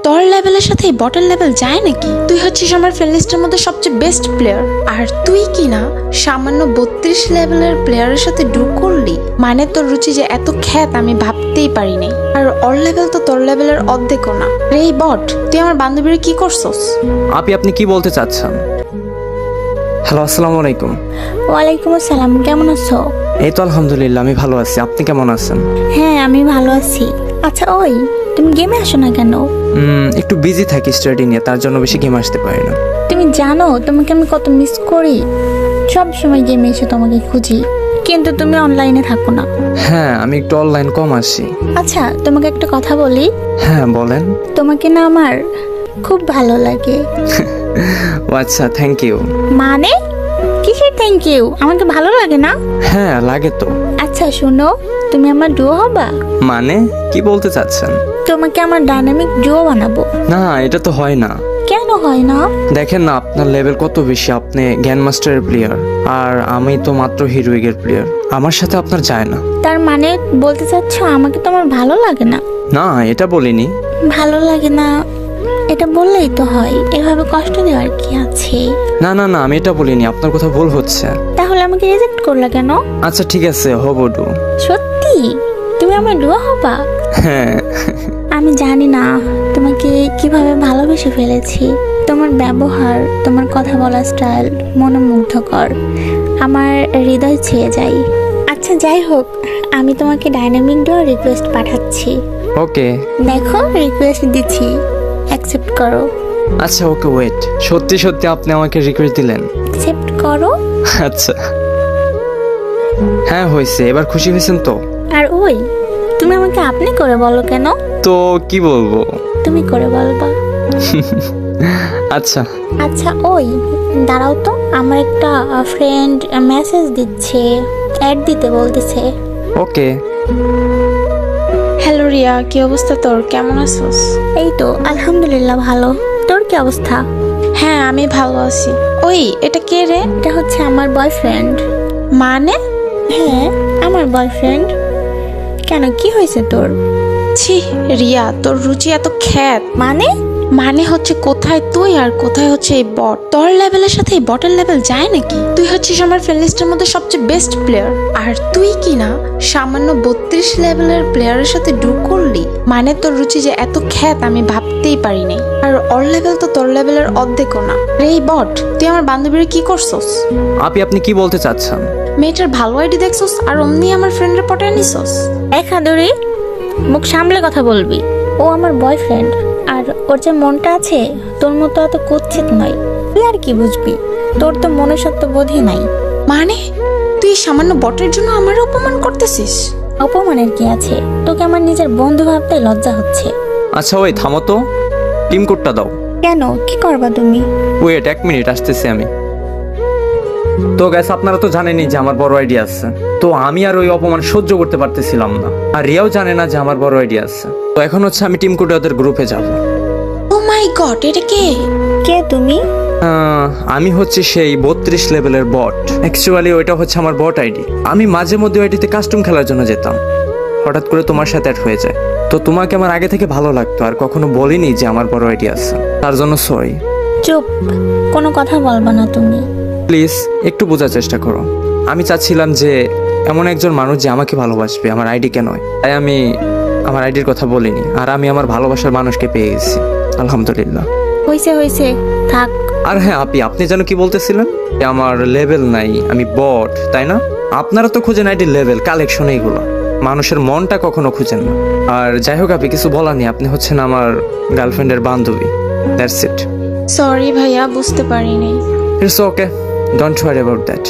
তোর লেভেলের সাথে বটের লেভেল যায় নাকি? তুই হচ্ছিস আমার ফ্রেন্ড লিস্টের মধ্যে সবচেয়ে বেস্ট প্লেয়ার, আর তুই কি না সামান্য 32 লেভেলের প্লেয়ারের সাথে ড্রু করলি? মানে তোর রুচি যে এত খ্যাত আমি ভাবতেই পারি নাই। আর ওর লেভেল তো তোর লেভেলের অর্ধেকও না রে। এই বট, তুই আমার বান্ধবীর কি করছস? আপনি কি বলতে চাচ্ছেন? হ্যালো, আসসালামু আলাইকুম। ওয়ালাইকুম আসসালাম, কেমন আছো? এই তো আলহামদুলিল্লাহ, আমি ভালো আছি। আপনি কেমন আছেন? হ্যাঁ, আমি ভালো আছি। আচ্ছা ওই, তুমি গেমে আসো না কেন? একটু বিজি থাকি স্টাডি নিয়ে, তার জন্য বেশি গেম আসতে পারি না। তুমি জানো তোমাকে আমি কত মিস করি। সব সময় গেমে এসে তোমাকে খুঁজি, কিন্তু তুমি অনলাইনে থাকো না। হ্যাঁ, আমি একটু অনলাইন কম আসি। আচ্ছা, তোমাকে একটা কথা বলি। হ্যাঁ বলেন। তোমাকে না আমার খুব ভালো লাগে। ও আচ্ছা, থ্যাংক ইউ। মানে কিসের থ্যাংক ইউ? আমাকে ভালো লাগে না? হ্যাঁ লাগে তো। আচ্ছা শোনো, তুমি আমার ডুও হবা? মানে কি বলতে চাচ্ছেন? তোমাকে আমার ডাইনামিক ডুও বানাবো। না, এটা তো হয় না। কেন হয় না? দেখেন না, আপনার লেভেল কত বেশি। আপনি গ্র্যান্ড মাস্টারের প্লেয়ার, আর আমি তো মাত্র হিরোইকের প্লেয়ার। আমার সাথে আপনার যায় না। তার মানে বলতে চাচ্ছ আমাকে তোমার ভালো লাগে না? না, এটা বলিনি। ভালো লাগে না এটা বললেই তো হয়, এভাবে কষ্ট দেওয়ার কি আছে? না না না, আমি এটা বলিনি। আপনার কথা ভুল হচ্ছে। তাহলে আমাকে রিজেক্ট করলা কেন? আচ্ছা ঠিক আছে, হব ডু। সত্যি তুমি আমার ডুয়া হবা? হ্যাঁ। আমি জানি না তোমাকে কিভাবে ভালোবেসে ফেলেছি। তোমার ব্যবহার, তোমার কথা বলার স্টাইল মনোমুগ্ধকর, আমার হৃদয় ছুঁয়ে যায়। আচ্ছা যাই হোক, আমি তোমাকে ডাইনামিক ডুয়া রিকোয়েস্ট পাঠাচ্ছি। ওকে। দেখো রিকোয়েস্ট দিচ্ছি, অ্যাকসেপ্ট করো। আচ্ছা ওকে, ওয়েট। সত্যি সত্যি আপনি আমাকে রিকোয়েস্ট দিলেন? অ্যাকসেপ্ট করো। আচ্ছা হ্যাঁ, হয়েছে। এবার খুশি হয়েছেন তো? আর ওই, তুমি আমাকে আপনি করে বলো কেন? তো কি বলবো? তুমি করে বলবা। আচ্ছা। আচ্ছা ওই, দাঁড়াও তো, আমার একটা ফ্রেন্ড মেসেজ দিচ্ছে, অ্যাড দিতে বলতেছে। ওকে। হ্যালো রিয়া, কি অবস্থা তোর? কেমন আছোস? এই তো আলহামদুলিল্লাহ ভালো। তোর কি অবস্থা? হ্যাঁ আমি ভালো আছি। ওই, এটা কে রে? এটা হচ্ছে আমার বয়ফ্রেন্ড। মানে? হ্যাঁ, আমার বয়ফ্রেন্ড। কেন, কি হয়েছে তোর? ছি রিয়া, তোর রুচি এত খ্যাত। মানে মানে হচ্ছে কোথায় তুই আর কোথায় হচ্ছে এই বট? তোর লেভেলের সাথে এই বটের লেভেল যায় নাকি? তুই হচ্ছিস আমার ফ্রেন্ড লিস্টের মধ্যে সবচেয়ে বেস্ট প্লেয়ার, আর তুই কি না সামান্য 32 লেভেলের প্লেয়ারের সাথে ড্রু করলি? মানে তোর রুচি যে এত খ্যাত আমি ভাবতেই পারি নাই। আর ওর লেভেল তো তোর লেভেলের অর্ধেকও না রে। এই বট, তুই আমার বান্ধবীর কি করছস? আপনি কি বলতে চাচ্ছেন? মেয়েটার ভালো আইডি দেখছস আর অমনি আমার ফ্রেন্ডের পটায় নিছস? এক হাদুরি, মুখ সামলে কথা বলবি। ও আমার বয়ফ্রেন্ড, আর ওর যে মনটা আছে তোর মতো এত কুৎসিত নয়। তুই আর কি বুঝবি? তোর তো মনুষ্যত্ব বোধই নাই। মানে তুই সামান্য বটের জন্য আমার অপমান করতেছিস? অপমানের কি আছে? তোকে আমার নিজের বন্ধু ভাবতে লজ্জা হচ্ছে। আচ্ছা ওই থামো তো, টিম কোডটা দাও। কেন, কি করবা তুমি? ওয়েট, 1 মিনিট, আসতেছি আমি। তো গ্যাস, আপনারা তো জানেনই যে আমার বড় আইডিয়া আছে। তো আমি আর ওই অপমান সহ্য করতে পারতেছিলাম না, আর রিয়াও জানে না যে আমার বড় আইডিয়া আছে। তো এখন হচ্ছে আমি টিম কোডে ওদের গ্রুপে যাব। ও মাই গড, এটা কে? কে তুমি? আমি হচ্ছে সেই 32 লেভেলের বট। অ্যাকচুয়ালি ওইটা হচ্ছে আমার বট আইডি। আমি মাঝে মধ্যে আইডিতে কাস্টম খেলার জন্য যেতাম, হঠাৎ করে তোমার সাথে অ্যাড হয়ে যায়। তো তোমাকে আমার আগে থেকে ভালো লাগতো, আর কখনো বলিনি যে আমার বড় আইডিয়া আছে, তার জন্য সরি। চুপ, কোনো কথা বলবা না তুমি। প্লিজ একটু বোঝার চেষ্টা করো। আমি চাচ্ছিলাম যে এমন একজন মানুষ যে আমাকে ভালোবাসবে, আমার আইডিকে নয়। তাই আমি আমার আইডির কথা বলিনি, আর আমি আমার ভালোবাসার মানুষকে পেয়ে গেছি আলহামদুলিল্লাহ। হইছে হইছে, থাক। আর হ্যাঁ আপনি যেন কি বলতেছিলেন? যে আমার লেভেল নাই, আমি বট, তাই না? আপনারা তো খুঁজেন আইডির লেভেল, কালেকশন, এইগুলো। মানুষের মনটা কখনো খুঁজেন না। আর যাই হোক, আপনি কিছু বলার নেই। আপনি হচ্ছেন আমার গার্লফ্রেন্ডের বান্ধবী, দ্যাটস ইট। সরি ভাইয়া, বুঝতে পারিনি। It's okay, don't worry about that.